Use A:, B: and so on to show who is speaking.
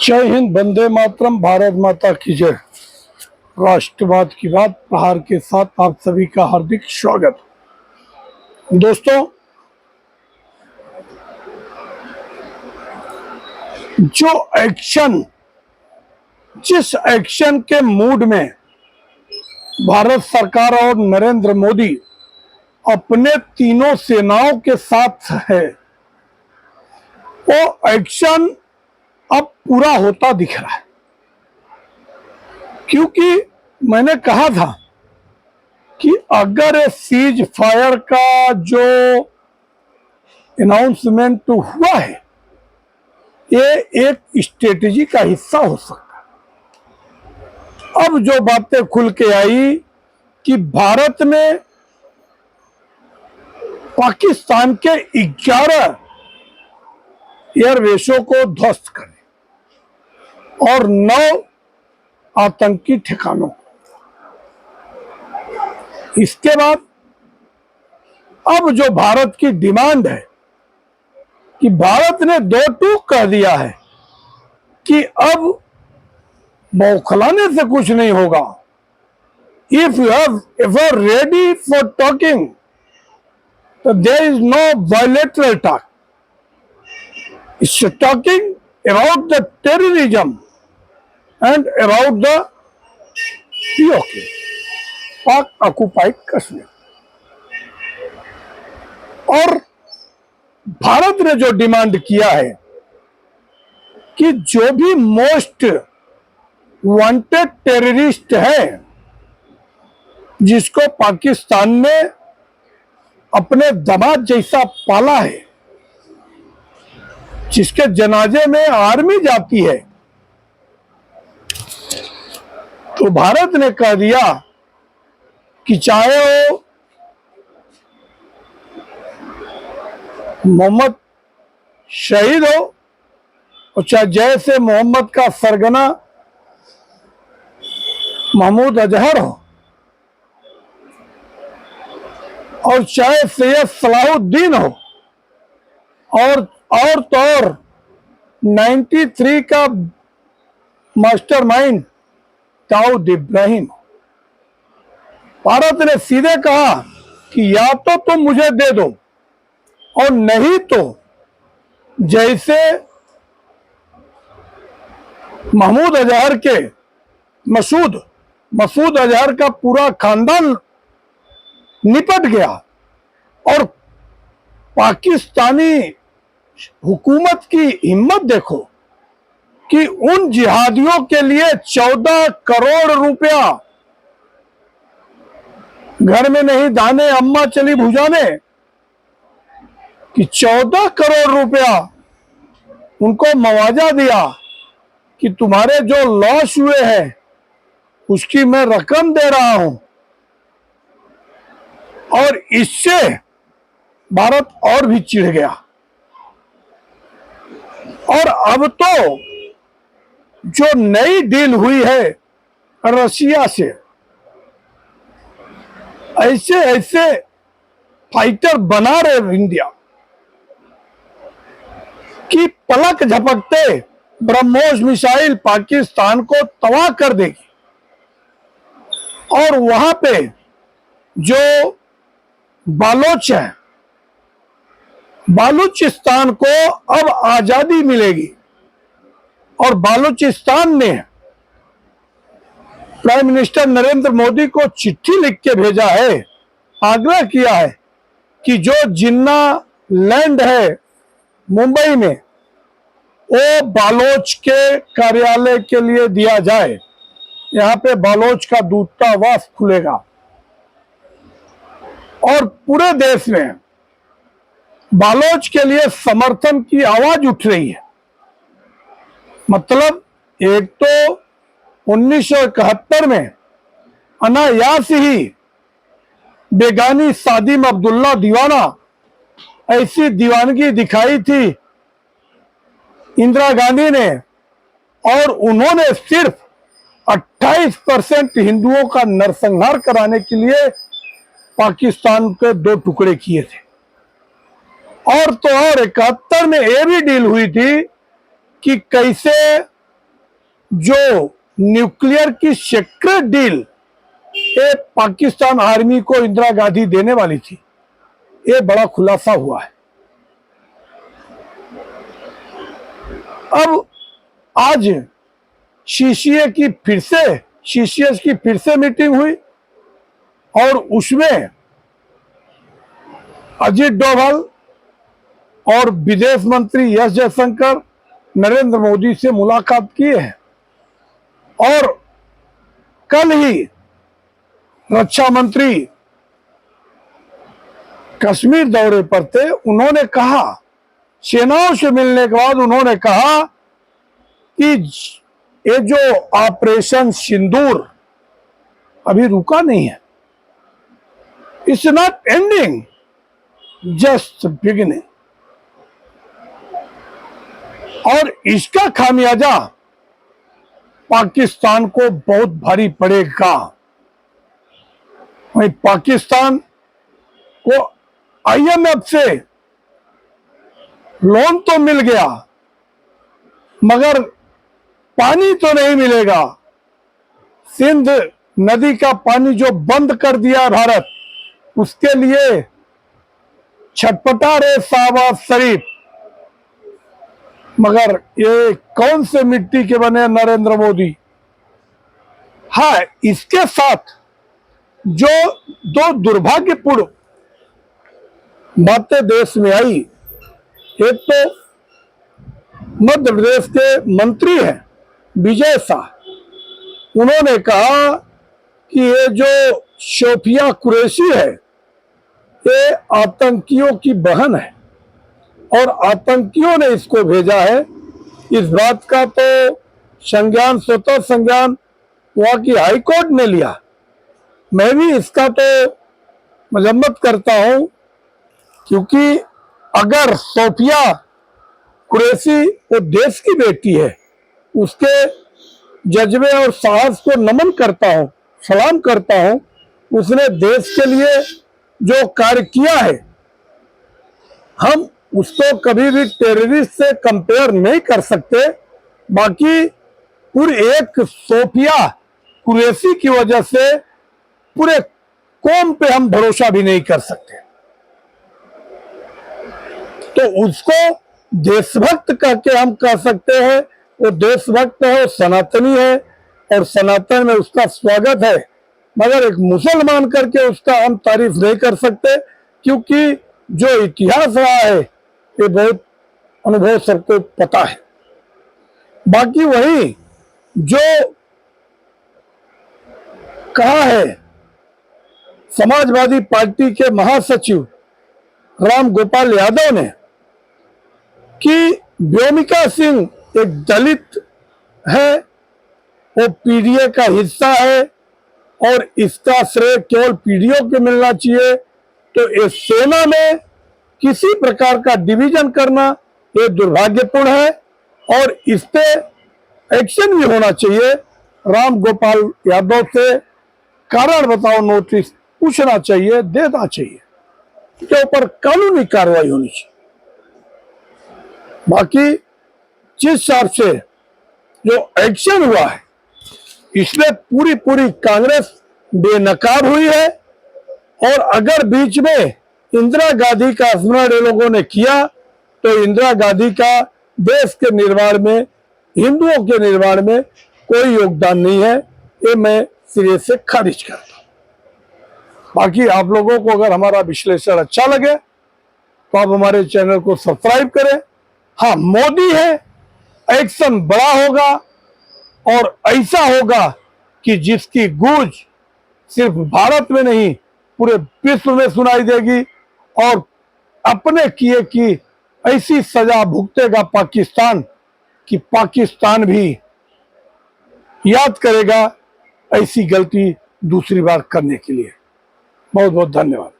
A: जय हिंद, वंदे मातरम, भारत माता की जय। राष्ट्रवाद की बात प्रहार के साथ आप सभी का हार्दिक स्वागत। दोस्तों, जिस एक्शन के मूड में भारत सरकार और नरेंद्र मोदी अपने तीनों सेनाओं के साथ है, वो एक्शन अब पूरा होता दिख रहा है। क्योंकि मैंने कहा था कि अगर सीज फायर का जो अनाउंसमेंट हुआ है, ये एक स्ट्रेटेजी का हिस्सा हो सकता है। अब जो बातें खुल के आई कि भारत ने पाकिस्तान के 11 एयरबेसों को ध्वस्त करे और 9 आतंकी ठिकानों। इसके बाद अब जो भारत की डिमांड है कि भारत ने दो टूक कह दिया है कि अब बौखलाने से कुछ नहीं होगा। If you have ever ready for talking, तो there is no bilateral talk. It's talking about the terrorism and about the POK, Pak occupied Kashmir. और भारत ने जो डिमांड किया है कि जो भी मोस्ट वांटेड टेररिस्ट है, जिसको पाकिस्तान ने अपने दामाद जैसा पाला है, जिसके जनाजे में आर्मी जाती है, तो भारत ने कह दिया कि चाहे वो मोहम्मद शहीद हो और चाहे जैसे मोहम्मद का सरगना महमूद अजहर हो और चाहे सैयद सलाहुद्दीन हो और तो और 93 का मास्टरमाइंड दाऊद इब्राहिम। भारत ने सीधे कहा कि या तो तुम मुझे दे दो और नहीं तो जैसे महमूद अजहर के मसूद अजहर का पूरा खानदान निपट गया और पाकिस्तानी हुकूमत की हिम्मत देखो कि उन जिहादियों के लिए 14 करोड़ रुपया, घर में नहीं दाने अम्मा चली भुजाने, कि 14 करोड़ रुपया उनको मुआवजा दिया कि तुम्हारे जो लॉस हुए हैं उसकी मैं रकम दे रहा हूं। और इससे भारत और भी चिढ़ गया और अब तो जो नई डील हुई है रशिया से, ऐसे ऐसे फाइटर बना रहे इंडिया कि पलक झपकते ब्रह्मोस मिसाइल पाकिस्तान को तबाह कर देगी। और वहां पे जो बालोच है, बालूचिस्तान को अब आजादी मिलेगी और बालूचिस्तान ने प्राइम मिनिस्टर नरेंद्र मोदी को चिट्ठी लिख के भेजा है, आग्रह किया है कि जो जिन्ना लैंड है मुंबई में, वो बालोच के कार्यालय के लिए दिया जाए। यहाँ पे बालोच का दूतावास खुलेगा और पूरे देश में बालोच के लिए समर्थन की आवाज उठ रही है। मतलब एक तो 1971 में अनायास ही बेगानी सादिम अब्दुल्ला दीवाना, ऐसी दीवानगी दिखाई थी इंदिरा गांधी ने, और उन्होंने सिर्फ 28% हिंदुओं का नरसंहार कराने के लिए पाकिस्तान के 2 टुकड़े किए थे। और तो और 71 में यह भी डील हुई थी कि कैसे जो न्यूक्लियर की सीक्रेट डील ये पाकिस्तान आर्मी को इंदिरा गांधी देने वाली थी, ये बड़ा खुलासा हुआ है। अब आज सीसीएस की फिर से मीटिंग हुई और उसमें अजीत डोभाल और विदेश मंत्री एस जयशंकर नरेंद्र मोदी से मुलाकात किए हैं और कल ही रक्षा मंत्री कश्मीर दौरे पर थे। उन्होंने कहा, सेनाओं से मिलने के बाद उन्होंने कहा कि ये जो ऑपरेशन सिंदूर अभी रुका नहीं है, it's not ending, just beginning, और इसका खामियाजा पाकिस्तान को बहुत भारी पड़ेगा। वहीं पाकिस्तान को आईएमएफ से लोन तो मिल गया मगर पानी तो नहीं मिलेगा। सिंध नदी का पानी जो बंद कर दिया भारत, उसके लिए छटपटा रहे शहबाज शरीफ, मगर ये कौन से मिट्टी के बने नरेंद्र मोदी। हाँ, इसके साथ जो दो दुर्भाग्यपूर्ण बातें देश में आई, एक तो मध्य प्रदेश के मंत्री हैं विजय शाह, उन्होंने कहा कि ये जो शोफिया कुरैशी है ये आतंकियों की बहन है और आतंकियों ने इसको भेजा है। इस बात का तो स्वतः संज्ञान वहां की हाई कोर्ट ने लिया। मैं भी इसका तो मजम्मत करता हूं, क्योंकि अगर सोफिया कुरैशी वो देश की बेटी है, उसके जज्बे और साहस को नमन करता हूं, सलाम करता हूं। उसने देश के लिए जो कार्य किया है, हम उसको कभी भी टेररिस्ट से कंपेयर नहीं कर सकते। बाकी पूरी एक सोफिया कुरैशी की वजह से पूरे कौम पे हम भरोसा भी नहीं कर सकते। तो उसको देशभक्त कहके हम कह सकते हैं, वो देशभक्त है, वो सनातनी है और सनातन में उसका स्वागत है, मगर एक मुसलमान करके उसका हम तारीफ नहीं कर सकते, क्योंकि जो इतिहास रहा है ये बहुत अनुभव सबको पता है। बाकी वही जो कहा है समाजवादी पार्टी के महासचिव राम गोपाल यादव ने कि व्योमिका सिंह एक दलित है, वो पीडीए का हिस्सा है और इसका श्रेय केवल पीडीओ को मिलना चाहिए, तो इस सेना में किसी प्रकार का डिवीजन करना ये दुर्भाग्यपूर्ण है और इस पे एक्शन भी होना चाहिए। राम गोपाल यादव से कारण बताओ नोटिस पूछना चाहिए, देना चाहिए, के ऊपर कानूनी कार्रवाई होनी चाहिए। बाकी जिस हिसाब से जो एक्शन हुआ है, इसमें पूरी कांग्रेस बेनकाब हुई है और अगर बीच में इंदिरा गांधी का स्मरण ये लोगों ने किया तो इंदिरा गांधी का देश के निर्माण में, हिंदुओं के निर्माण में कोई योगदान नहीं है, ये मैं सिरे से खारिज करता हूं। बाकी आप लोगों को अगर हमारा विश्लेषण अच्छा लगे तो आप हमारे चैनल को सब्सक्राइब करें। हाँ, मोदी है, एक्शन बड़ा होगा और ऐसा होगा कि जिसकी गूंज सिर्फ भारत में नहीं पूरे विश्व में सुनाई देगी और अपने किए की ऐसी सजा भुगतेगा पाकिस्तान कि पाकिस्तान भी याद करेगा ऐसी गलती दूसरी बार करने के लिए। बहुत बहुत धन्यवाद।